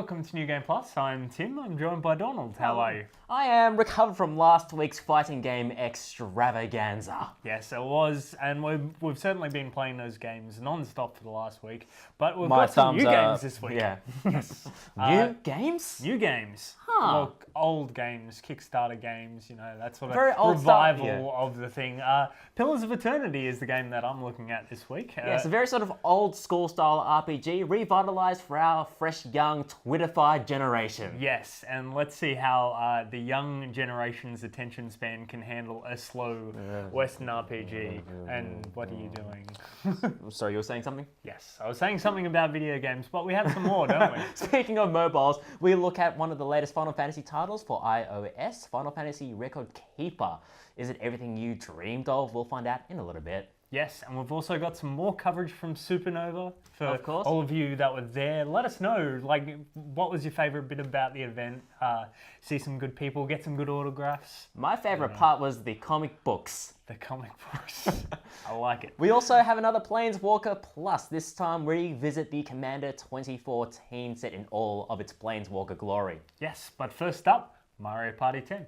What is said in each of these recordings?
welcome to New Game Plus. I'm Tim. I'm joined by Donald. How are you? I am recovered from last week's fighting game extravaganza. Yes, it was, and we've certainly been playing those games non-stop for the last week. But we've got some new games this week. Yeah. Yes. New games? New games. Huh. Well, old games, Kickstarter games, that sort of Very old revival stuff, yeah. of the thing. Pillars of Eternity is the game that I'm looking at this week. Yeah, it's a very sort of old school style RPG, revitalized for our fresh, young, Twitterfied generation. Yes, and let's see how the young generation's attention span can handle a slow Western RPG. And what are you doing? Sorry, you were saying something? Yes, I was saying something about video games, but we have some more, don't we? Speaking of mobiles, we look at one of the latest Final Fantasy titles for iOS, Final Fantasy Record Keeper. Is it everything you dreamed of? We'll find out in a little bit. Yes, and we've also got some more coverage from Supernova for Of course. all of you that were there. Let us know, what was your favourite bit about the event? See some good people, get some good autographs. My favorite part was the comic books. The comic books. I like it. We also have another Planeswalker Plus. This time we revisit the Commander 2014 set in all of its Planeswalker glory. Yes, but first up, Mario Party 10.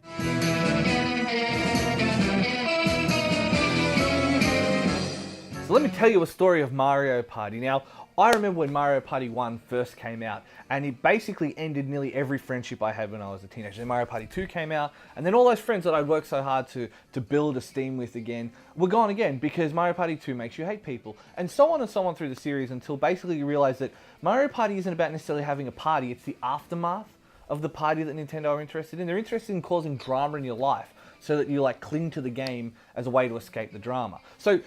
So let me tell you a story of Mario Party. Now, I remember when Mario Party 1 first came out, and it basically ended nearly every friendship I had when I was a teenager. Then Mario Party 2 came out, and then all those friends that I'd worked so hard to build a Steam with again were gone again, because Mario Party 2 makes you hate people. And so on through the series, until basically you realize that Mario Party isn't about necessarily having a party, it's the aftermath of the party that Nintendo are interested in. They're interested in causing drama in your life, so that you cling to the game as a way to escape the drama. So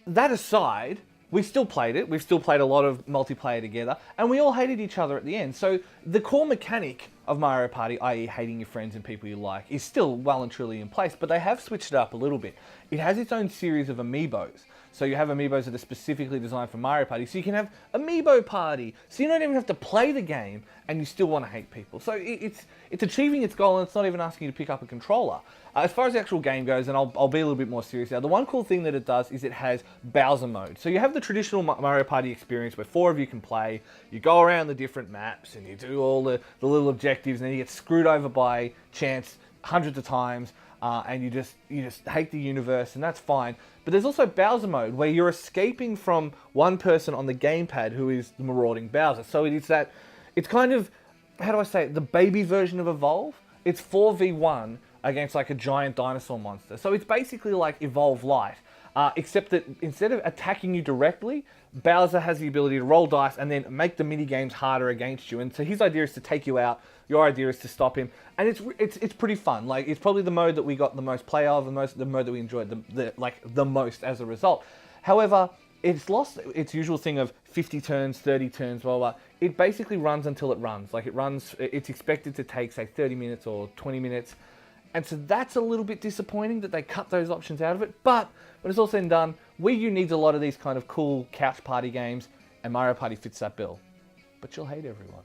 that aside, we still played it. We've still played a lot of multiplayer together, and we all hated each other at the end. So the core mechanic of Mario Party, i.e. hating your friends and people you like, is still well and truly in place, but they have switched it up a little bit. It has its own series of amiibos. So you have amiibos that are specifically designed for Mario Party, so you can have amiibo party. So you don't even have to play the game, and you still want to hate people. So it's achieving its goal, and it's not even asking you to pick up a controller. As far as the actual game goes, and I'll be a little bit more serious now, the one cool thing that it does is it has Bowser mode. So you have the traditional Mario Party experience where 4 of you can play, you go around the different maps, and you do all the little objectives, and then you get screwed over by chance hundreds of times, and you just hate the universe, and that's fine. But there's also Bowser mode, where you're escaping from one person on the gamepad who is the marauding Bowser. So it's kind of, how do I say it, the baby version of Evolve. It's 4v1 against a giant dinosaur monster. So it's basically like Evolve Light, except that instead of attacking you directly, Bowser has the ability to roll dice and then make the mini games harder against you. And so his idea is to take you out. Your idea is to stop him, and it's pretty fun. It's probably the mode that we got the most play of, the mode that we enjoyed the most as a result. However, it's lost its usual thing of 50 turns, 30 turns, blah, blah, blah. It basically runs until it runs. It's expected to take, say, 30 minutes or 20 minutes. And so that's a little bit disappointing that they cut those options out of it. But when it's all said and done, Wii U needs a lot of these kind of cool couch party games, and Mario Party fits that bill. But you'll hate everyone.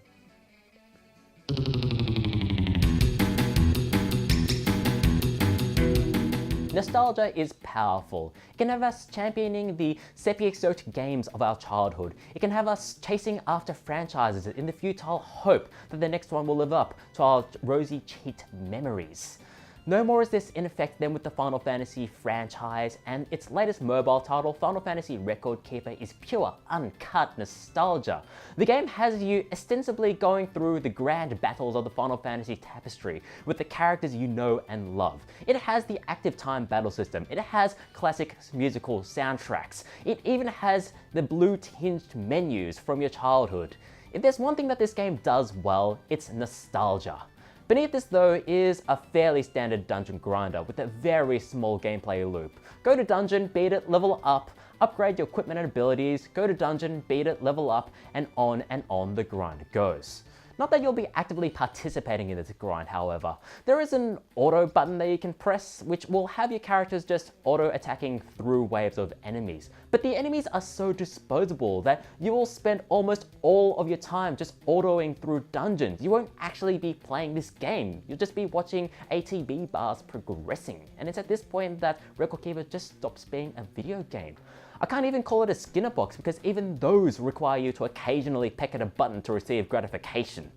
Nostalgia is powerful. It can have us championing the sepia-soaked games of our childhood. It can have us chasing after franchises in the futile hope that the next one will live up to our rosy-cheeked memories. No more is this in effect than with the Final Fantasy franchise, and its latest mobile title, Final Fantasy Record Keeper, is pure, uncut nostalgia. The game has you ostensibly going through the grand battles of the Final Fantasy tapestry with the characters you know and love. It has the active time battle system. It has classic musical soundtracks. It even has the blue-tinged menus from your childhood. If there's one thing that this game does well, it's nostalgia. Beneath this though is a fairly standard dungeon grinder with a very small gameplay loop. Go to dungeon, beat it, level up, upgrade your equipment and abilities, go to dungeon, beat it, level up, and on the grind goes. Not that you'll be actively participating in this grind, however. There is an auto button that you can press, which will have your characters just auto-attacking through waves of enemies. But the enemies are so disposable that you will spend almost all of your time just autoing through dungeons. You won't actually be playing this game. You'll just be watching ATB bars progressing. And it's at this point that Record Keeper just stops being a video game. I can't even call it a Skinner box because even those require you to occasionally peck at a button to receive gratification.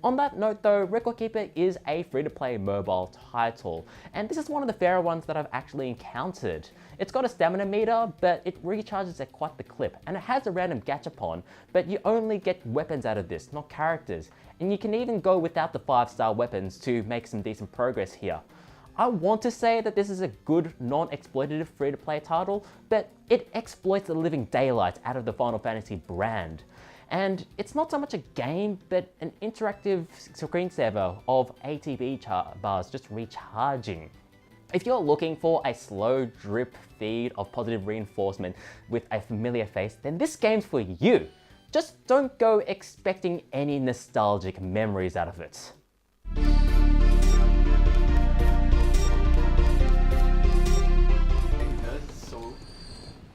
On that note though, Record Keeper is a free-to-play mobile title, and this is one of the fairer ones that I've actually encountered. It's got a stamina meter, but it recharges at quite the clip, and it has a random gachapon, but you only get weapons out of this, not characters. And you can even go without the 5-star weapons to make some decent progress here. I want to say that this is a good, non-exploitative free-to-play title, but it exploits the living daylights out of the Final Fantasy brand. And it's not so much a game, but an interactive screensaver of ATB bars just recharging. If you're looking for a slow drip feed of positive reinforcement with a familiar face, then this game's for you. Just don't go expecting any nostalgic memories out of it.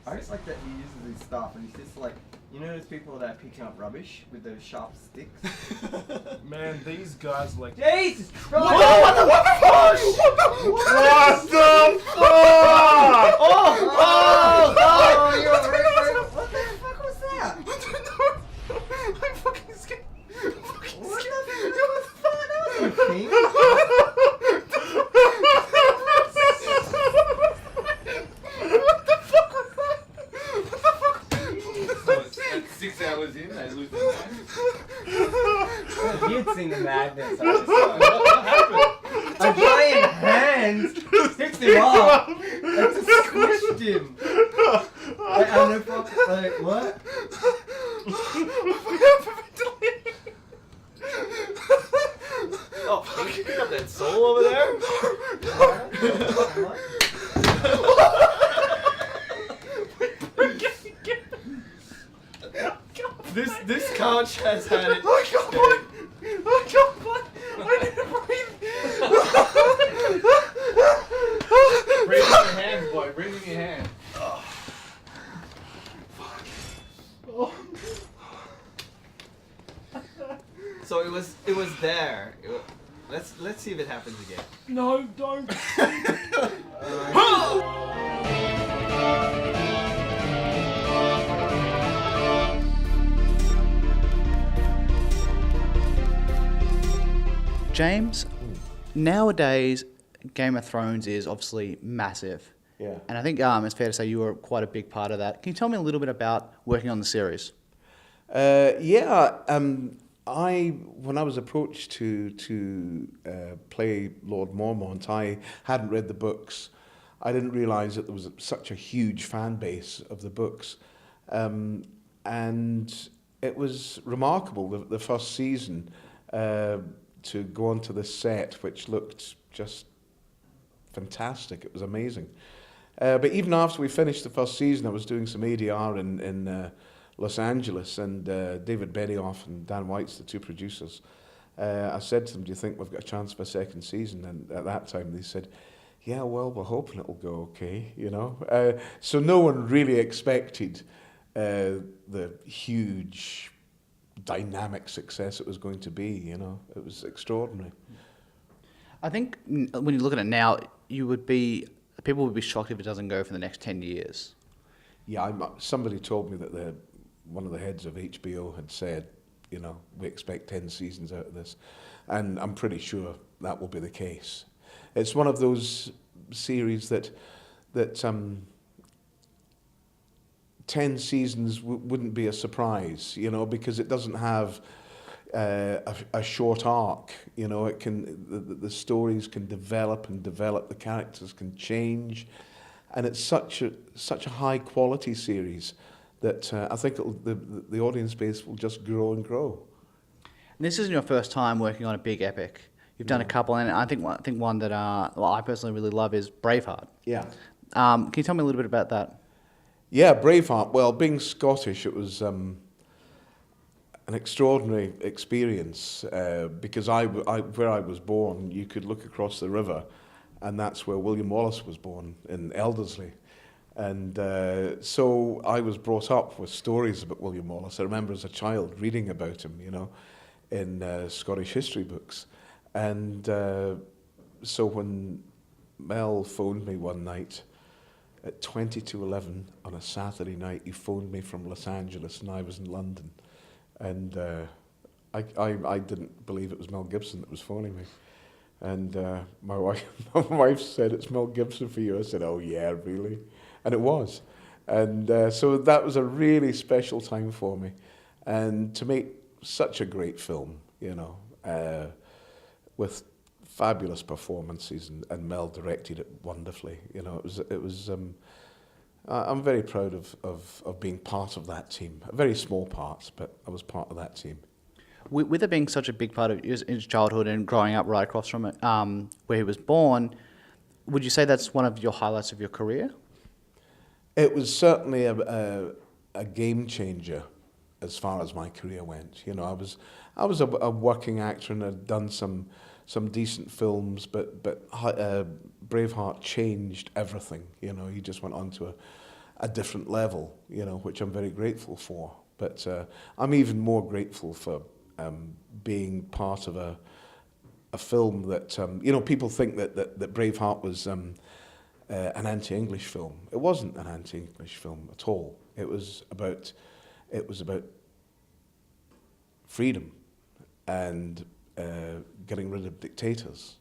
I just like that he uses his stuff and he's just like, you know those people that are picking up rubbish with those sharp sticks? Man, these guys like... Jesus Christ! What the fuck? What the fuck? Oh, you're right. What the fuck was that? I'm fucking scared. What the fuck? That was a thing. If you'd seen the magnets, what happened? A giant hand picked him up and just squished him. Like, I don't know, like, what? Oh, fuck, you pick up that soul over there? This couch has had it. I can't play. I need to breathe. Breathe in your hands, boy. Breathe in your hands. So it was there. Let's see if it happens again. No, don't. James, nowadays Game of Thrones is obviously massive. Yeah. And I think it's fair to say you were quite a big part of that. Can you tell me a little bit about working on the series? When I was approached to play Lord Mormont, I hadn't read the books. I didn't realise that there was such a huge fan base of the books. And it was remarkable, the first season, to go onto this set, which looked just fantastic. It was amazing. But even after we finished the first season, I was doing some ADR in Los Angeles, and David Benioff and Dan White's the two producers. I said to them, do you think we've got a chance for a second season? And at that time they said, yeah, well, we're hoping it'll go okay, you know. So no one really expected the huge dynamic success it was going to be, you know. It was extraordinary. I think when you look at it now, people would be shocked if it doesn't go for the next 10 years. Yeah, somebody told me that one of the heads of HBO had said, you know, we expect 10 seasons out of this. And I'm pretty sure that will be the case. It's one of those series that 10 seasons wouldn't be a surprise, you know, because it doesn't have a short arc, you know. It can the stories can develop, the characters can change, and it's such a high quality series that I think the audience base will just grow and grow. And this isn't your first time working on a big epic. You've done a couple, and I think one that I personally really love is Braveheart. Yeah. Can you tell me a little bit about that? Yeah, Braveheart. Well, being Scottish, it was an extraordinary experience because where I was born, you could look across the river, and that's where William Wallace was born, in Elderslie. And so I was brought up with stories about William Wallace. I remember as a child reading about him, you know, in Scottish history books. And so when Mel phoned me one night, at 20 to 11 on a Saturday night, he phoned me from Los Angeles and I was in London. And I didn't believe it was Mel Gibson that was phoning me. And my wife said, "It's Mel Gibson for you." I said, "Oh yeah, really?" And it was. And so that was a really special time for me. And to make such a great film, you know, with fabulous performances, and Mel directed it wonderfully. You know, it was. I'm very proud of being part of that team. A very small part, but I was part of that team. With it being such a big part of his childhood and growing up right across from it, where he was born, would you say that's one of your highlights of your career? It was certainly a game changer as far as my career went. You know, I was a working actor and had done some decent films, but Braveheart changed everything. You know, he just went on to a different level, you know, which I'm very grateful for. But I'm even more grateful for being part of a film that, you know, people think that Braveheart was an anti-English film. It wasn't an anti-English film at all. It was about freedom and getting rid of dictators.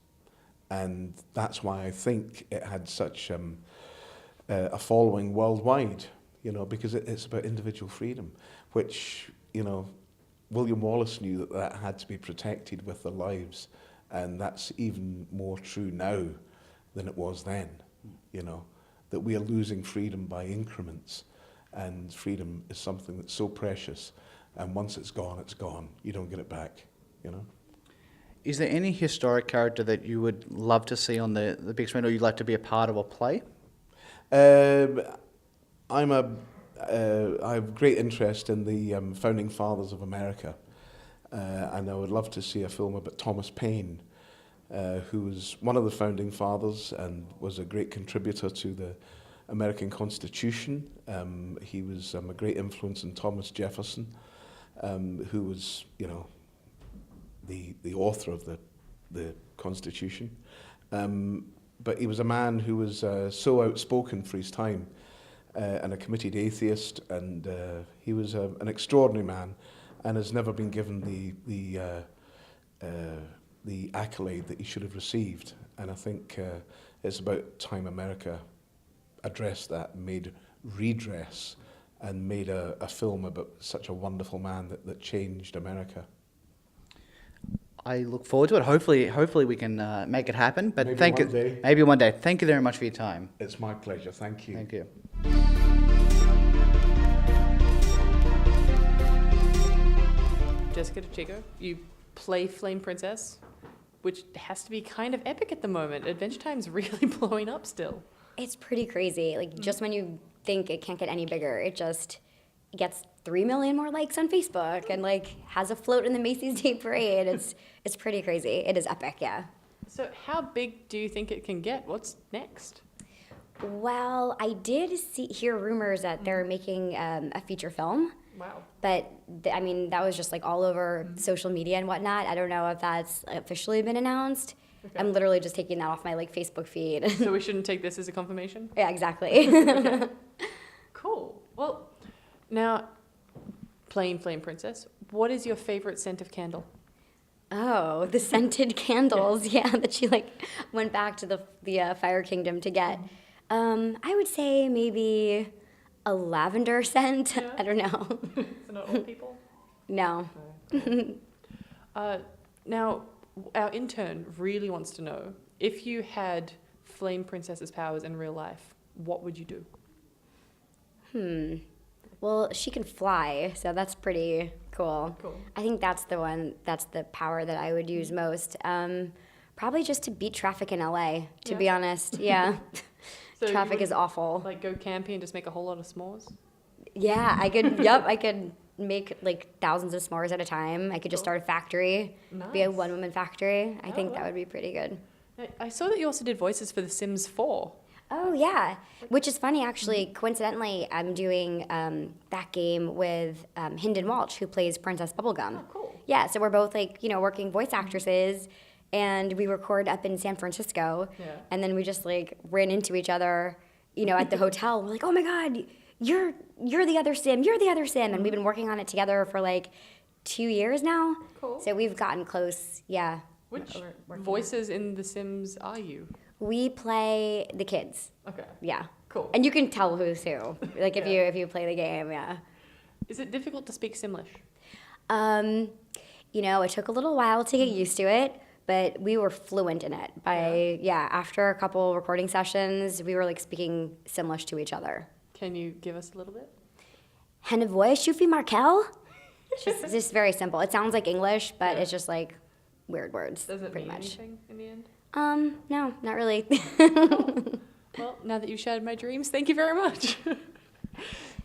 And that's why I think it had such a following worldwide, you know, because it's about individual freedom, which, you know, William Wallace knew that had to be protected with their lives, and that's even more true now than it was then, you know, that we are losing freedom by increments, and freedom is something that's so precious, and once it's gone, you don't get it back, you know. Is there any historic character that you would love to see on the big screen, or you'd like to be a part of or play? I have great interest in the founding fathers of America, and I would love to see a film about Thomas Paine, who was one of the founding fathers and was a great contributor to the American Constitution. He was a great influence on Thomas Jefferson, who was, you know, the author of the Constitution. But he was a man who was so outspoken for his time, and a committed atheist, and he was an extraordinary man, and has never been given the accolade that he should have received. And I think it's about time America addressed that, made redress, and made a film about such a wonderful man that changed America. I look forward to it. Hopefully we can make it happen. But Maybe thank one you. day. Maybe one day. Thank you very much for your time. It's my pleasure. Thank you. Thank you. Jessica DiCicco, you play Flame Princess, which has to be kind of epic at the moment. Adventure Time's really blowing up still. It's pretty crazy. Like, just when you think it can't get any bigger, it just gets 3 million more likes on Facebook and like has a float in the Macy's Day Parade. It's pretty crazy. It is epic, yeah. So how big do you think it can get? What's next? Well, I did hear rumors that they're making a feature film. Wow. But I mean, that was just like all over social media and whatnot. I don't know if that's officially been announced. Okay. I'm literally just taking that off my like Facebook feed. So we shouldn't take this as a confirmation? Yeah, exactly. Okay. Cool. Well, now, playing Flame Princess, what is your favorite scent of candle? Oh, the scented candles, yeah, that she like went back to the Fire Kingdom to get. I would say maybe a lavender scent. Yeah. I don't know. So not all people? No. Now, our intern really wants to know, if you had Flame Princess's powers in real life, what would you do? Well, she can fly, so that's pretty cool. Cool. I think that's the power that I would use most. Probably just to beat traffic in LA, to be honest. Yeah. So Traffic is awful. Like go camping and just make a whole lot of s'mores? Yeah, I could, I could make like thousands of s'mores at a time. I could just start a factory, be a Nice. one-woman factory. I think wow. that would be pretty good. I saw that you also did voices for The Sims 4. Oh, yeah. Which is funny, actually. Coincidentally, I'm doing that game with Hynden Walsh, who plays Princess Bubblegum. Oh, cool. Yeah, so we're both, like, working voice actresses, and we record up in San Francisco. Yeah. And then we just, like, ran into each other, at the hotel, we're like, oh my God, you're the other Sim, you're the other Sim. And we've been working on it together for like 2 years now. Cool. So we've gotten close, yeah. Which voices in The Sims are you? We play the kids. Okay. Yeah. Cool. And you can tell who's who. Like if you play the game, yeah. Is it difficult to speak Simlish? It took a little while to get used to it, but we were fluent in it. After a couple recording sessions, we were like speaking Simlish to each other. Can you give us a little bit? Hennevoy Shufi Markel? It's just very simple. It sounds like English, but it's just like weird words. Does it pretty mean much. anything in the end? No, not really. Well, now that you've shattered my dreams, thank you very much.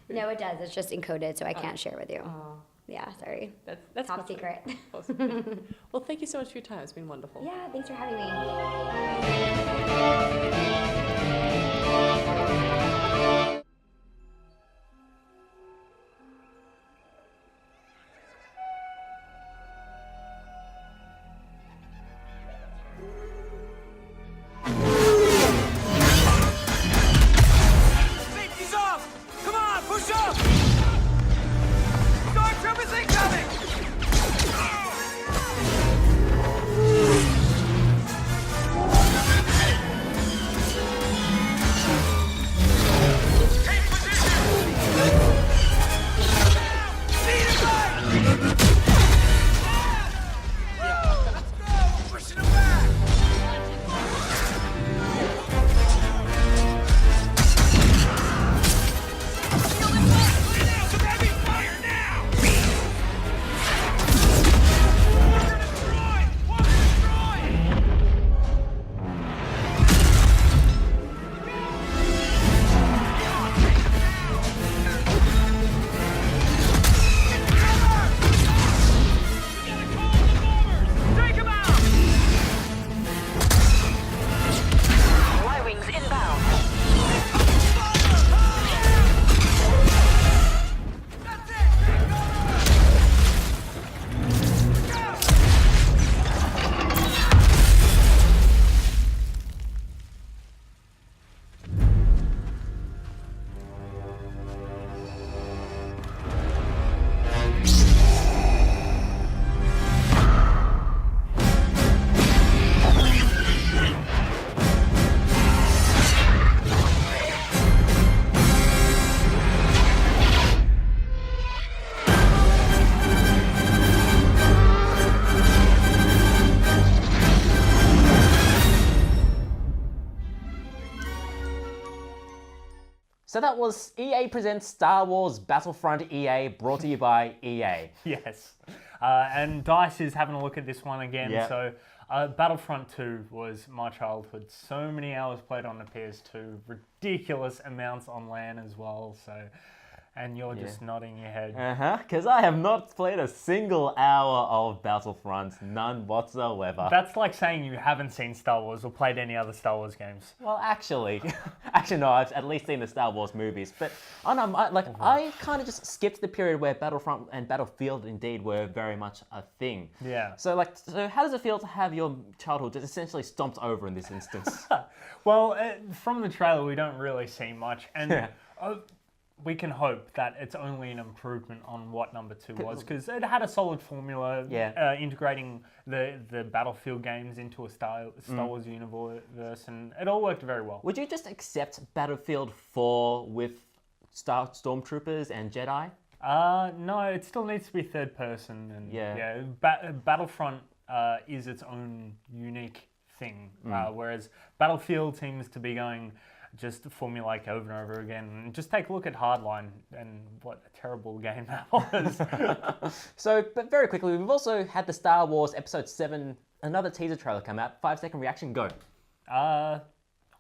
No, it does. It's just encoded, so I can't share with you. Oh, Yeah, sorry. that's Top awesome. secret. Awesome. Well, thank you so much for your time. It's been wonderful. Yeah, thanks for having me. Safety's off! Come on, push up! Stormtroopers incoming! Take position! Lead it right! Let's go! We're pushing them back! Y-Wings inbound. So that was EA Presents Star Wars Battlefront EA, brought to you by EA. Yes. And DICE is having a look at this one again. Yeah. So Battlefront 2 was my childhood. So many hours played on the PS2. Ridiculous amounts on LAN as well. So, and you're just nodding your head. Because I have not played a single hour of Battlefront, none whatsoever. That's like saying you haven't seen Star Wars or played any other Star Wars games. Well, actually no, I've at least seen the Star Wars movies. But I kind of just skipped the period where Battlefront and Battlefield indeed were very much a thing. Yeah. So how does it feel to have your childhood just essentially stomped over in this instance? Well, from the trailer, we don't really see much. And we can hope that it's only an improvement on what number 2 was, because it had a solid formula, integrating the Battlefield games into a Star Wars universe, and it all worked very well. Would you just accept Battlefield 4 with Stormtroopers and Jedi? No, it still needs to be third person, and Battlefront is its own unique thing, whereas Battlefield seems to be going just formulaic over and over again. And just take a look at Hardline and what a terrible game that was. So, but very quickly, we've also had the Star Wars Episode 7, another teaser trailer come out. 5-second reaction, go.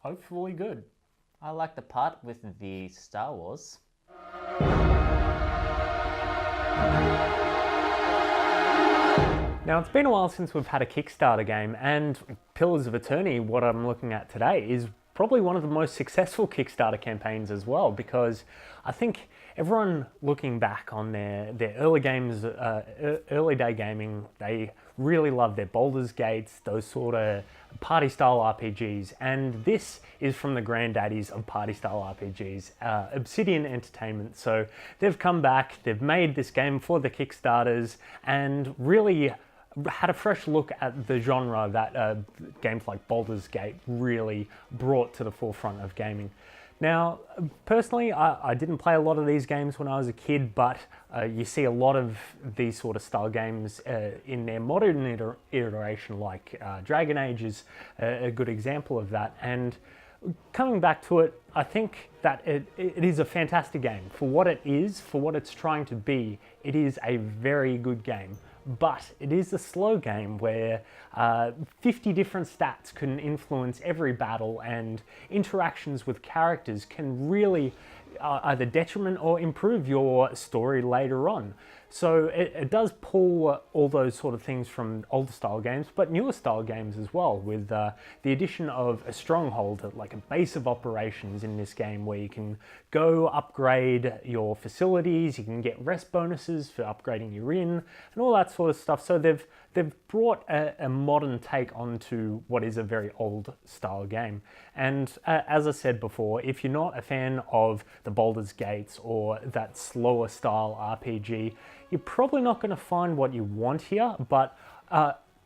Hopefully good. I like the part with the Star Wars. Now, it's been a while since we've had a Kickstarter game, and Pillars of Eternity, what I'm looking at today, is probably one of the most successful Kickstarter campaigns as well, because I think everyone looking back on their early games, early day gaming, they really love their Baldur's Gates, those sort of party-style RPGs. And this is from the granddaddies of party-style RPGs, Obsidian Entertainment. So they've come back, they've made this game for the Kickstarters, and really had a fresh look at the genre that games like Baldur's Gate really brought to the forefront of gaming. Now, personally, I didn't play a lot of these games when I was a kid, but you see a lot of these sort of style games in their modern iteration, like Dragon Age is a good example of that. And coming back to it, I think that it is a fantastic game. For what it is, for what it's trying to be, it is a very good game. But it is a slow game where 50 different stats can influence every battle, and interactions with characters can really either detriment or improve your story later on. So it does pull all those sort of things from older style games, but newer style games as well, with the addition of a stronghold, like a base of operations in this game, where you can go upgrade your facilities, you can get rest bonuses for upgrading your inn, and all that sort of stuff. So they've brought a modern take onto what is a very old style game. And as I said before, if you're not a fan of the Baldur's Gates or that slower style RPG, you're probably not going to find what you want here. But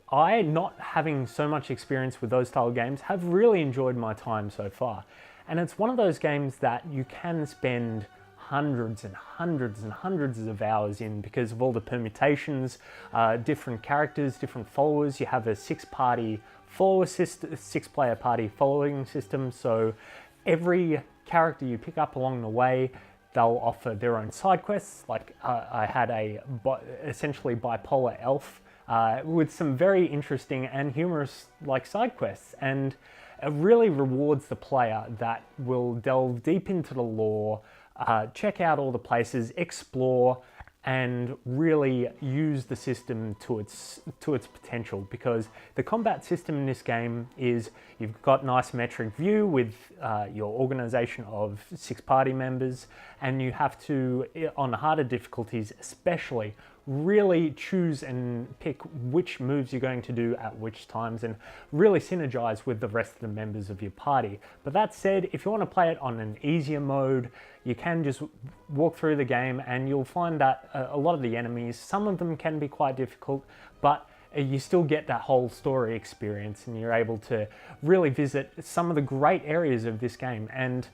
I, not having so much experience with those style games, have really enjoyed my time so far. And it's one of those games that you can spend hundreds and hundreds and hundreds of hours in because of all the permutations, different characters, different followers. You have a six-player party following system, so every character you pick up along the way, they'll offer their own side quests. Like I had a essentially bipolar elf with some very interesting and humorous side quests, and it really rewards the player that will delve deep into the lore, check out all the places, explore, and really use the system to its potential. Because the combat system in this game is, you've got an isometric view with your organization of 6 party members, and you have to, on the harder difficulties especially, really choose and pick which moves you're going to do at which times, and really synergize with the rest of the members of your party. But that said, if you want to play it on an easier mode, you can just walk through the game, and you'll find that a lot of the enemies, some of them can be quite difficult, but you still get that whole story experience, and you're able to really visit some of the great areas of this game. And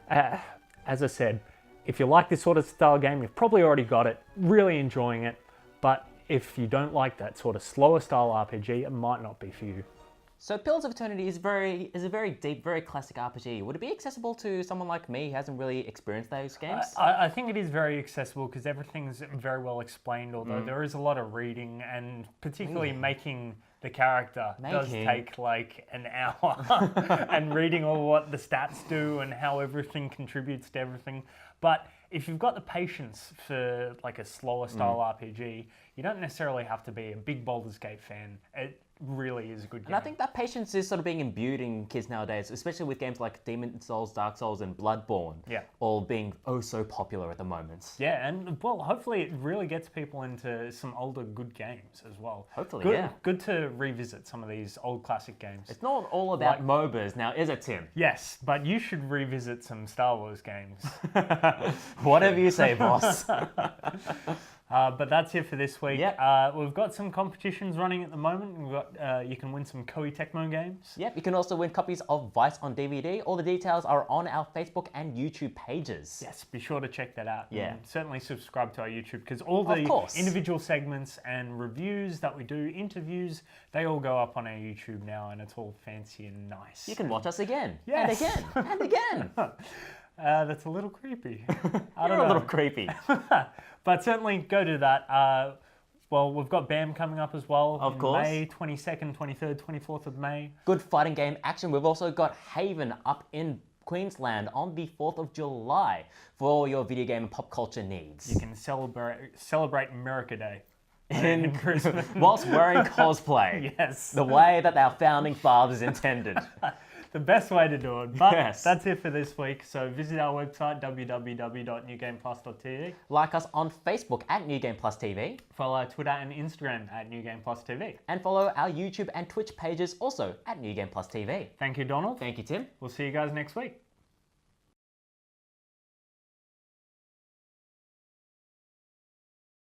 as I said, if you like this sort of style game, you've probably already got it, really enjoying it. But if you don't like that sort of slower style RPG, it might not be for you. So Pillars of Eternity is a very deep, very classic RPG. Would it be accessible to someone like me who hasn't really experienced those games? I think it is very accessible because everything's very well explained, although there is a lot of reading, and particularly making the character does take like an hour and reading all what the stats do and how everything contributes to everything. But if you've got the patience for like a slower style RPG, you don't necessarily have to be a big Baldur's Gate fan. It really is a good game. And I think that patience is sort of being imbued in kids nowadays, especially with games like Demon Souls, Dark Souls, and Bloodborne. Yeah. All being oh so popular at the moment. Yeah, and well, hopefully it really gets people into some older good games as well. Hopefully, good, yeah. Good to revisit some of these old classic games. It's not all about MOBAs now, is it, Tim? Yes, but you should revisit some Star Wars games. Whatever you say, boss. But that's it for this week. Yep. We've got some competitions running at the moment. We've got you can win some Koei Tecmo games. Yep, you can also win copies of Vice on DVD. All the details are on our Facebook and YouTube pages. Yes, be sure to check that out. Yeah. And certainly subscribe to our YouTube, because all the individual segments and reviews that we do, interviews, they all go up on our YouTube now, and it's all fancy and nice. You can watch us again. Yes. And again. And again. That's a little creepy. You're a little creepy. But certainly go do that. Well, we've got BAM coming up as well. Of course. May 22nd, 23rd, 24th of May. Good fighting game action. We've also got Haven up in Queensland on the 4th of July for all your video game and pop culture needs. You can celebrate America Day. In Christmas. Whilst wearing cosplay. Yes. The way that our founding fathers intended. the best way to do it. But Yes. that's it for this week. So visit our website, www.newgameplus.tv. Like us on Facebook at New Game Plus TV. Follow our Twitter and Instagram at New Game Plus TV. And follow our YouTube and Twitch pages also at New Game Plus TV. Thank you, Donald. Thank you, Tim. We'll see you guys next week.